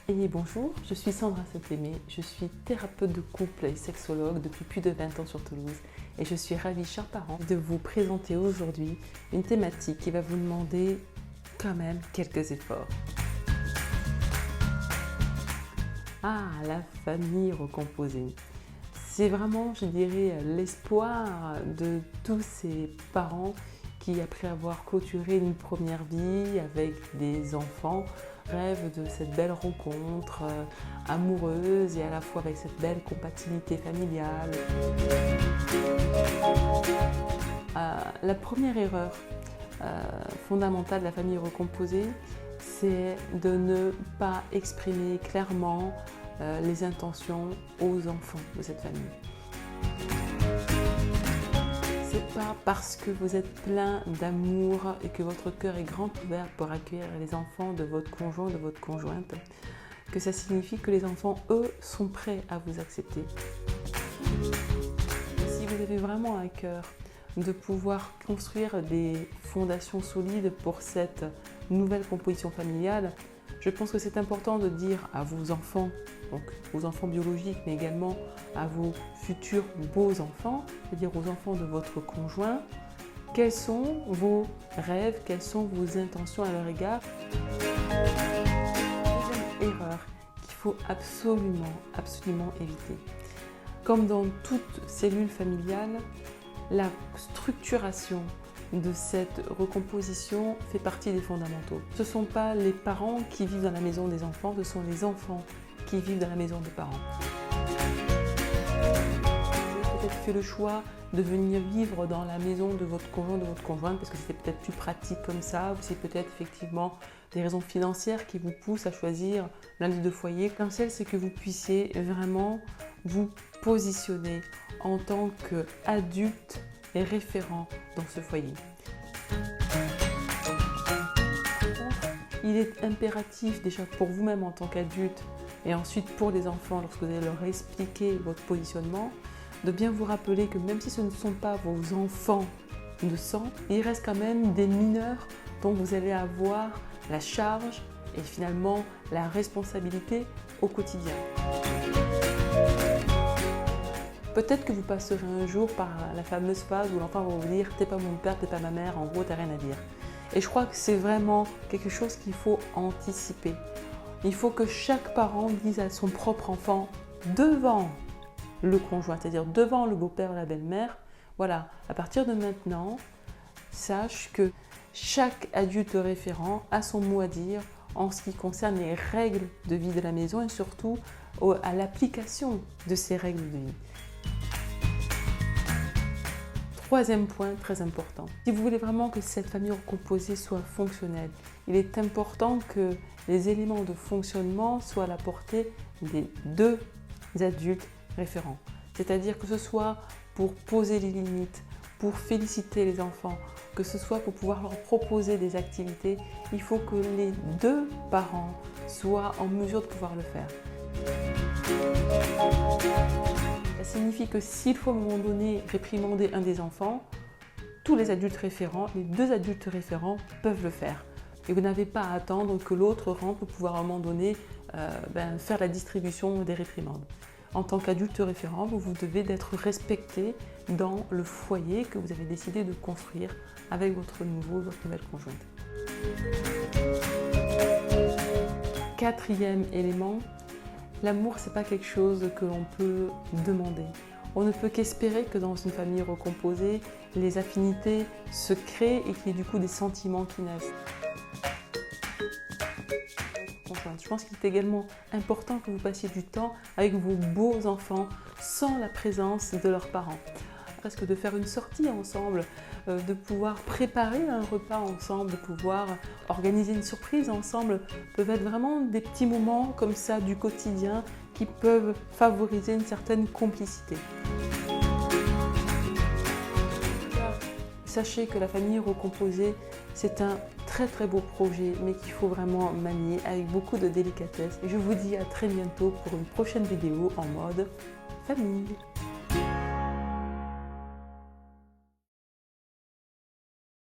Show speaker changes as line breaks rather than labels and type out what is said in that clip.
Et bonjour, je suis Sandra Saint-Aimé, je suis thérapeute de couple et sexologue depuis plus de 20 ans sur Toulouse et je suis ravie, chers parents, de vous présenter aujourd'hui une thématique qui va vous demander quand même quelques efforts. Ah, la famille recomposée. C'est vraiment, je dirais, l'espoir de tous ces parents qui, après avoir clôturé une première vie avec des enfants, rêvent de cette belle rencontre amoureuse et à la fois avec cette belle compatibilité familiale. La première erreur fondamentale de la famille recomposée, c'est de ne pas exprimer clairement les intentions aux enfants de cette famille. C'est pas parce que vous êtes plein d'amour et que votre cœur est grand ouvert pour accueillir les enfants de votre conjoint ou de votre conjointe que ça signifie que les enfants, eux, sont prêts à vous accepter. Si vous avez vraiment à cœur de pouvoir construire des fondations solides pour cette nouvelle composition familiale, je pense que c'est important de dire à vos enfants, donc aux enfants biologiques, mais également à vos futurs beaux enfants, c'est-à-dire aux enfants de votre conjoint, quels sont vos rêves, quelles sont vos intentions à leur égard. Deuxième erreur qu'il faut absolument éviter. Comme dans toute cellule familiale, la structuration de cette recomposition fait partie des fondamentaux. Ce ne sont pas les parents qui vivent dans la maison des enfants, ce sont les enfants qui vivent dans la maison des parents. Vous avez peut-être fait le choix de venir vivre dans la maison de votre conjoint, de votre conjointe, parce que c'était peut-être plus pratique comme ça, ou c'est peut-être effectivement des raisons financières qui vous poussent à choisir l'un des deux foyers. L'essentiel, c'est que vous puissiez vraiment vous positionner en tant qu'adulte et référent dans ce foyer. Il est impératif déjà pour vous-même en tant qu'adulte et ensuite pour les enfants lorsque vous allez leur expliquer votre positionnement, de bien vous rappeler que même si ce ne sont pas vos enfants de sang, il reste quand même des mineurs dont vous allez avoir la charge et finalement la responsabilité au quotidien. Peut-être que vous passerez un jour par la fameuse phase où l'enfant va vous dire « t'es pas mon père, t'es pas ma mère, en gros t'as rien à dire ». Et je crois que c'est vraiment quelque chose qu'il faut anticiper. Il faut que chaque parent dise à son propre enfant devant le conjoint, c'est-à-dire devant le beau-père ou la belle-mère, voilà, à partir de maintenant, sache que chaque adulte référent a son mot à dire en ce qui concerne les règles de vie de la maison et surtout à l'application de ces règles de vie. Troisième point très important, si vous voulez vraiment que cette famille recomposée soit fonctionnelle, il est important que les éléments de fonctionnement soient à la portée des deux adultes référents. C'est-à-dire que ce soit pour poser les limites, pour féliciter les enfants, que ce soit pour pouvoir leur proposer des activités, il faut que les deux parents soient en mesure de pouvoir le faire. Ça signifie que s'il faut à un moment donné réprimander un des enfants, tous les adultes référents, les deux adultes référents peuvent le faire. Et vous n'avez pas à attendre que l'autre rentre pour pouvoir à un moment donné faire la distribution des réprimandes. En tant qu'adulte référent, vous devez d'être respecté dans le foyer que vous avez décidé de construire avec votre nouvelle conjointe. Quatrième élément, l'amour, ce n'est pas quelque chose que l'on peut demander. On ne peut qu'espérer que dans une famille recomposée, les affinités se créent et qu'il y ait du coup des sentiments qui naissent. Je pense qu'il est également important que vous passiez du temps avec vos beaux enfants sans la présence de leurs parents. Presque de faire une sortie ensemble, de pouvoir préparer un repas ensemble, de pouvoir organiser une surprise ensemble, peuvent être vraiment des petits moments comme ça du quotidien qui peuvent favoriser une certaine complicité. Sachez que la famille recomposée, c'est un très beau projet, mais qu'il faut vraiment manier avec beaucoup de délicatesse. Et je vous dis à très bientôt pour une prochaine vidéo en mode famille.